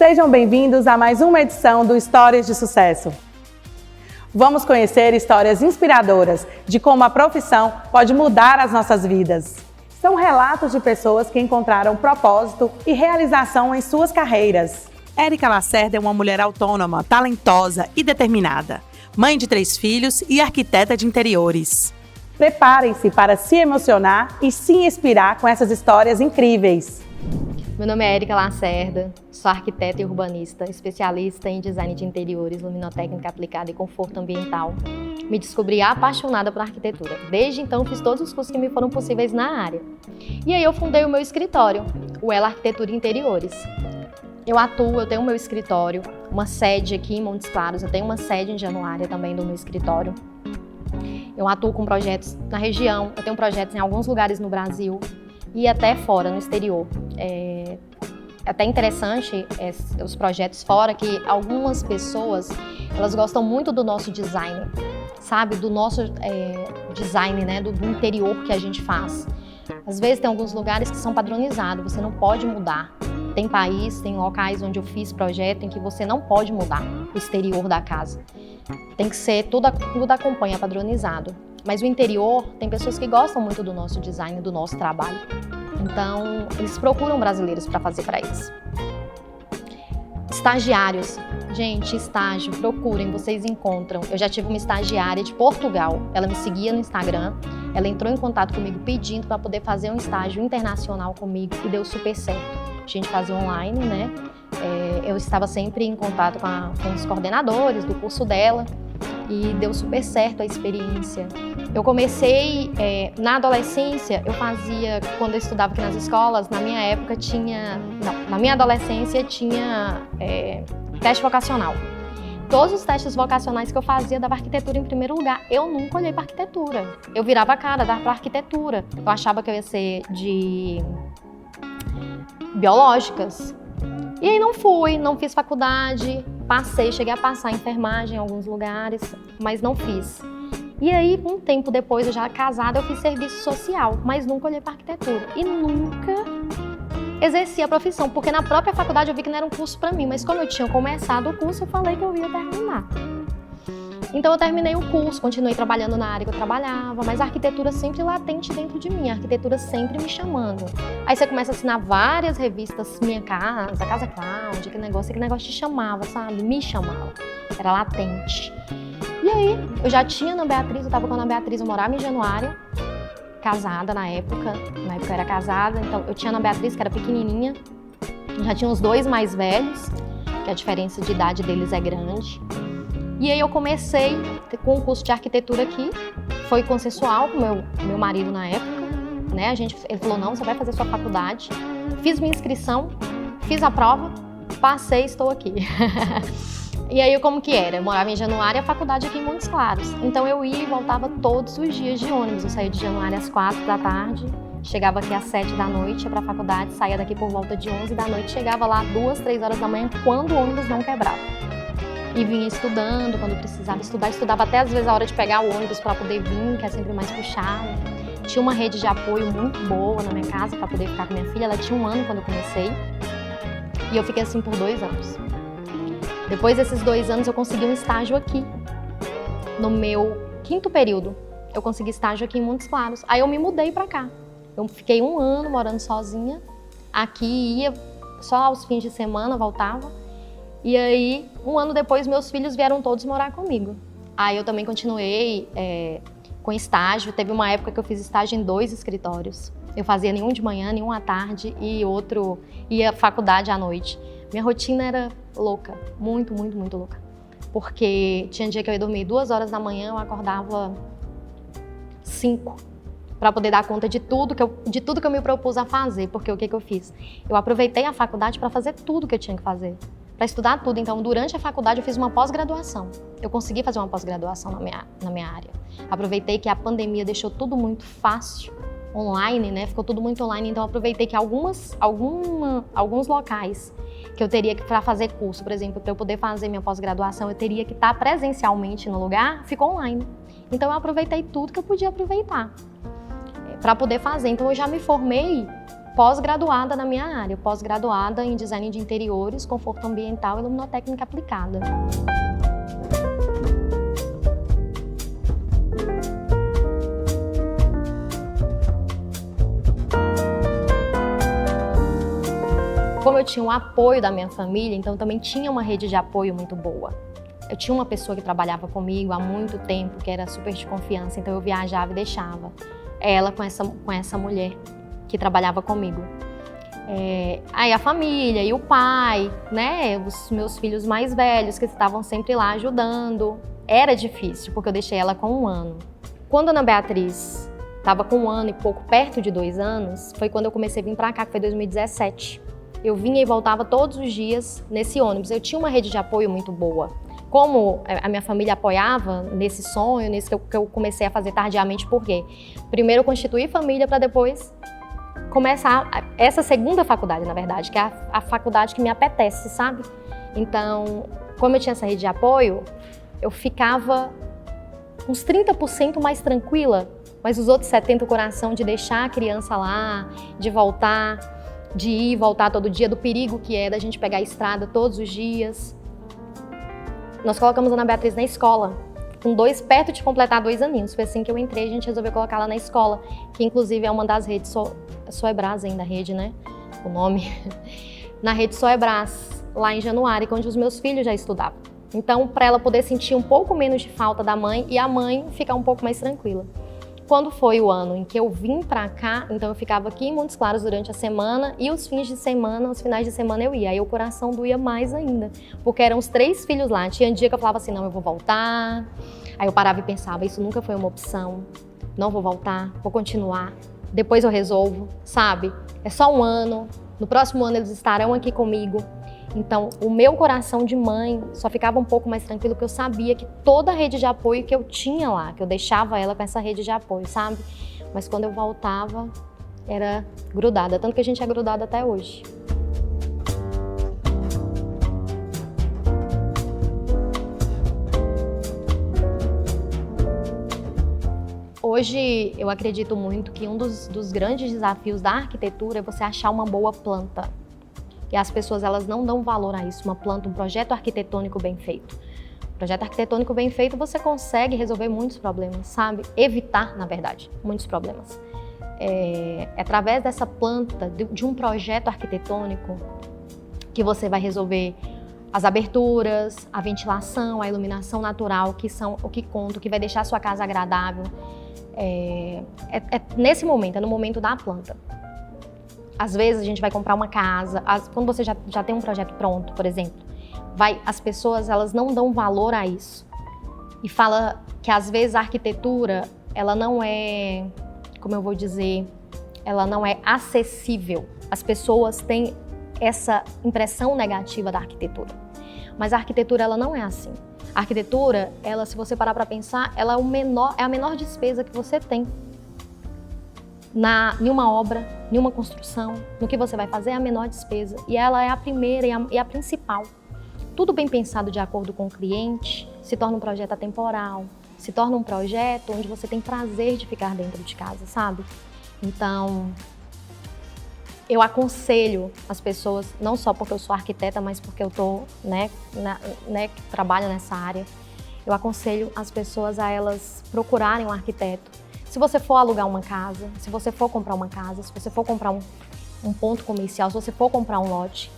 Sejam bem-vindos a mais uma edição do Histórias de Sucesso. Vamos conhecer histórias inspiradoras de como a profissão pode mudar as nossas vidas. São relatos de pessoas que encontraram propósito e realização em suas carreiras. Érica Lacerda é uma mulher autônoma, talentosa e determinada. Mãe de 3 filhos e arquiteta de interiores. Preparem-se para se emocionar e se inspirar com essas histórias incríveis. Meu nome é Érica Lacerda, sou arquiteta e urbanista, especialista em design de interiores, luminotécnica aplicada e conforto ambiental. Me descobri apaixonada por arquitetura. Desde então fiz todos os cursos que me foram possíveis na área. E aí eu fundei o meu escritório, o Ela Arquitetura e Interiores. Eu tenho o meu escritório, uma sede aqui em Montes Claros, eu tenho uma sede em Januária também do meu escritório. Eu atuo com projetos na região, eu tenho projetos em alguns lugares no Brasil e até fora, no exterior. É até interessante os projetos fora, que algumas pessoas, elas gostam muito do nosso design, sabe? Do nosso design, né? Do interior que a gente faz. Às vezes tem alguns lugares que são padronizados, você não pode mudar. Tem locais onde eu fiz projeto em que você não pode mudar o exterior da casa. Tem que ser, tudo acompanha padronizado. Mas o interior, tem pessoas que gostam muito do nosso design, do nosso trabalho. Então, eles procuram brasileiros para fazer para eles. Estagiários. Gente, estágio, procurem, vocês encontram. Eu já tive uma estagiária de Portugal, ela me seguia no Instagram, ela entrou em contato comigo pedindo para poder fazer um estágio internacional comigo e deu super certo. A gente fazia online, né? Eu estava sempre em contato com os coordenadores do curso dela e deu super certo a experiência. Eu comecei na adolescência, quando eu estudava aqui nas escolas, na minha época na minha adolescência tinha teste vocacional. Todos os testes vocacionais que eu fazia dava arquitetura em primeiro lugar. Eu nunca olhei para arquitetura. Eu virava a cara, dava para arquitetura. Eu achava que eu ia ser de biológicas. E aí não fiz faculdade, cheguei a passar enfermagem em alguns lugares, mas não fiz. E aí, um tempo depois, eu já casada, eu fiz serviço social, mas nunca olhei para arquitetura. E nunca exerci a profissão, porque na própria faculdade eu vi que não era um curso para mim, mas como eu tinha começado o curso, eu falei que eu ia terminar. Então eu terminei o curso, continuei trabalhando na área que eu trabalhava, mas a arquitetura sempre latente dentro de mim, a arquitetura sempre me chamando. Aí você começa a assinar várias revistas, Minha Casa, Casa Cloud, aquele negócio te chamava, sabe? Me chamava, era latente. E aí, eu já tinha Ana Beatriz, eu tava com a Ana Beatriz, eu morava em Januária, casada na época eu era casada, então eu tinha a Ana Beatriz, que era pequenininha, já tinha os 2 mais velhos, que a diferença de idade deles é grande. E aí eu comecei com um curso de arquitetura aqui, foi consensual com meu marido na época, né? Ele falou, não, você vai fazer sua faculdade. Fiz minha inscrição, fiz a prova, passei, estou aqui. E aí como que era? Eu morava em Januária e a faculdade aqui em Montes Claros. Então eu ia e voltava todos os dias de ônibus. Eu saía de Januária às 4 da tarde, chegava aqui às 7 da noite, ia para a faculdade, saía daqui por volta de 11 da noite, chegava lá 2, 3 horas da manhã, quando o ônibus não quebrava. E vinha estudando, quando precisava estudava até às vezes a hora de pegar o ônibus para poder vir, que é sempre mais puxado. Tinha uma rede de apoio muito boa na minha casa para poder ficar com minha filha, ela tinha 1 ano quando eu comecei, e eu fiquei assim por 2 anos. Depois desses 2 anos eu consegui um estágio aqui, no meu 5º período, eu consegui estágio aqui em Montes Claros, aí eu me mudei para cá. Eu fiquei 1 ano morando sozinha, aqui ia só aos fins de semana, voltava. E aí, 1 ano depois, meus filhos vieram todos morar comigo. Aí eu também continuei com estágio. Teve uma época que eu fiz estágio em 2 escritórios. Eu fazia nenhum de manhã, nenhum à tarde e outro ia à faculdade à noite. Minha rotina era louca, muito, muito, muito louca. Porque tinha dia que eu ia dormir 2 horas da manhã, eu acordava 5 para poder dar conta de tudo que eu me propus a fazer. Porque o que eu fiz? Eu aproveitei a faculdade para fazer tudo que eu tinha que fazer. Para estudar tudo. Então, durante a faculdade, eu fiz uma pós-graduação. Eu consegui fazer uma pós-graduação na minha área. Aproveitei que a pandemia deixou tudo muito fácil, online, né? Ficou tudo muito online, então aproveitei que alguns locais que eu teria que, para fazer curso, por exemplo, para eu poder fazer minha pós-graduação, eu teria que estar presencialmente no lugar, ficou online. Então, eu aproveitei tudo que eu podia aproveitar para poder fazer. Então, eu já me formei pós-graduada na minha área, pós-graduada em design de interiores, conforto ambiental e luminotécnica aplicada. Como eu tinha o apoio da minha família, então eu também tinha uma rede de apoio muito boa. Eu tinha uma pessoa que trabalhava comigo há muito tempo, que era super de confiança, então eu viajava e deixava ela com essa mulher que trabalhava comigo. Aí a família e o pai, né, os meus filhos mais velhos que estavam sempre lá ajudando. Era difícil, porque eu deixei ela com 1 ano. Quando a Ana Beatriz estava com 1 ano e pouco, perto de 2 anos, foi quando eu comecei a vir para cá, que foi 2017. Eu vinha e voltava todos os dias nesse ônibus. Eu tinha uma rede de apoio muito boa. Como a minha família apoiava nesse sonho, nesse que eu comecei a fazer tardiamente, por quê? Primeiro eu constituí família para depois começar essa segunda faculdade, na verdade, que é a faculdade que me apetece, sabe? Então, como eu tinha essa rede de apoio, eu ficava uns 30% mais tranquila, mas os outros 70% o coração de deixar a criança lá, de voltar, de ir e voltar todo dia, do perigo que é da gente pegar a estrada todos os dias. Nós colocamos a Ana Beatriz na escola, perto de completar 2 aninhos. Foi assim que eu entrei, a gente resolveu colocar ela na escola, que inclusive é uma das redes, Soebras ainda, a rede, né? O nome. Na rede Soebras, lá em Januário, onde os meus filhos já estudavam. Então, para ela poder sentir um pouco menos de falta da mãe e a mãe ficar um pouco mais tranquila. Quando foi o ano em que eu vim pra cá, então eu ficava aqui em Montes Claros durante a semana e os finais de semana eu ia. Aí o coração doía mais ainda, porque eram os 3 filhos lá. Tinha dia que eu falava assim, não, eu vou voltar. Aí eu parava e pensava, isso nunca foi uma opção. Não vou voltar, vou continuar. Depois eu resolvo, sabe? É só 1 ano, no próximo ano eles estarão aqui comigo. Então, o meu coração de mãe só ficava um pouco mais tranquilo, porque eu sabia que toda a rede de apoio que eu tinha lá, que eu deixava ela com essa rede de apoio, sabe? Mas quando eu voltava, era grudada, tanto que a gente é grudada até hoje. Hoje, eu acredito muito que um dos grandes desafios da arquitetura é você achar uma boa planta. E as pessoas, elas não dão valor a isso, uma planta, um projeto arquitetônico bem feito. Projeto arquitetônico bem feito, você consegue resolver muitos problemas, sabe? Evitar, na verdade, muitos problemas. É através dessa planta, de um projeto arquitetônico, que você vai resolver as aberturas, a ventilação, a iluminação natural, que são o que conta, o que vai deixar a sua casa agradável. Nesse momento, é no momento da planta. Às vezes a gente vai comprar uma casa, quando você já tem um projeto pronto, por exemplo, as pessoas, elas não dão valor a isso. E fala que às vezes a arquitetura, ela não é, como eu vou dizer, ela não é acessível. As pessoas têm essa impressão negativa da arquitetura. Mas a arquitetura, ela não é assim. A arquitetura, ela, se você parar para pensar, ela é a menor despesa que você tem. Em uma obra, em uma construção, no que você vai fazer é a menor despesa. E ela é a primeira e a principal. Tudo bem pensado de acordo com o cliente, se torna um projeto atemporal, se torna um projeto onde você tem prazer de ficar dentro de casa, sabe? Então, eu aconselho as pessoas, não só porque eu sou arquiteta, mas porque eu que trabalho nessa área, eu aconselho as pessoas a elas procurarem um arquiteto. Se você for alugar uma casa, se você for comprar uma casa, se você for comprar um ponto comercial, se você for comprar um lote,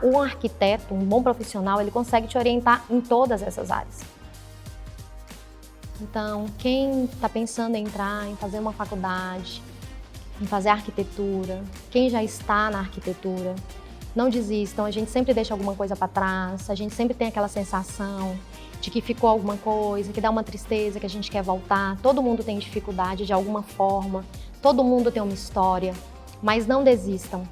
um arquiteto, um bom profissional, ele consegue te orientar em todas essas áreas. Então, quem está pensando em entrar, em fazer uma faculdade, em fazer arquitetura, quem já está na arquitetura, não desistam, a gente sempre deixa alguma coisa para trás, a gente sempre tem aquela sensação de que ficou alguma coisa, que dá uma tristeza, que a gente quer voltar. Todo mundo tem dificuldade de alguma forma, todo mundo tem uma história, mas não desistam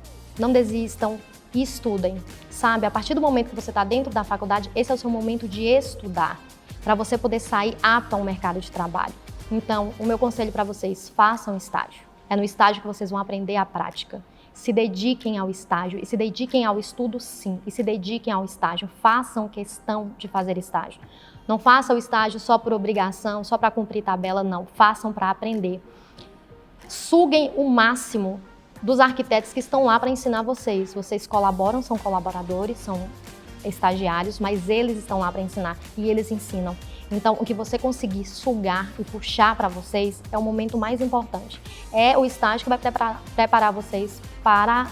e estudem, sabe? A partir do momento que você está dentro da faculdade, esse é o seu momento de estudar, para você poder sair apto ao mercado de trabalho. Então, o meu conselho para vocês, façam estágio. É no estágio que vocês vão aprender a prática. Se dediquem ao estágio e se dediquem ao estudo, sim. E se dediquem ao estágio. Façam questão de fazer estágio. Não façam o estágio só por obrigação, só para cumprir tabela, não. Façam para aprender. Suguem o máximo dos arquitetos que estão lá para ensinar vocês. Vocês colaboram, são colaboradores, são estagiários, mas eles estão lá para ensinar e eles ensinam. Então, o que você conseguir sugar e puxar para vocês é o momento mais importante. É o estágio que vai preparar vocês para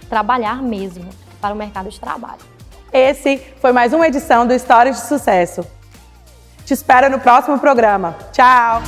trabalhar mesmo, para o mercado de trabalho. Esse foi mais uma edição do Histórias de Sucesso. Te espero no próximo programa. Tchau!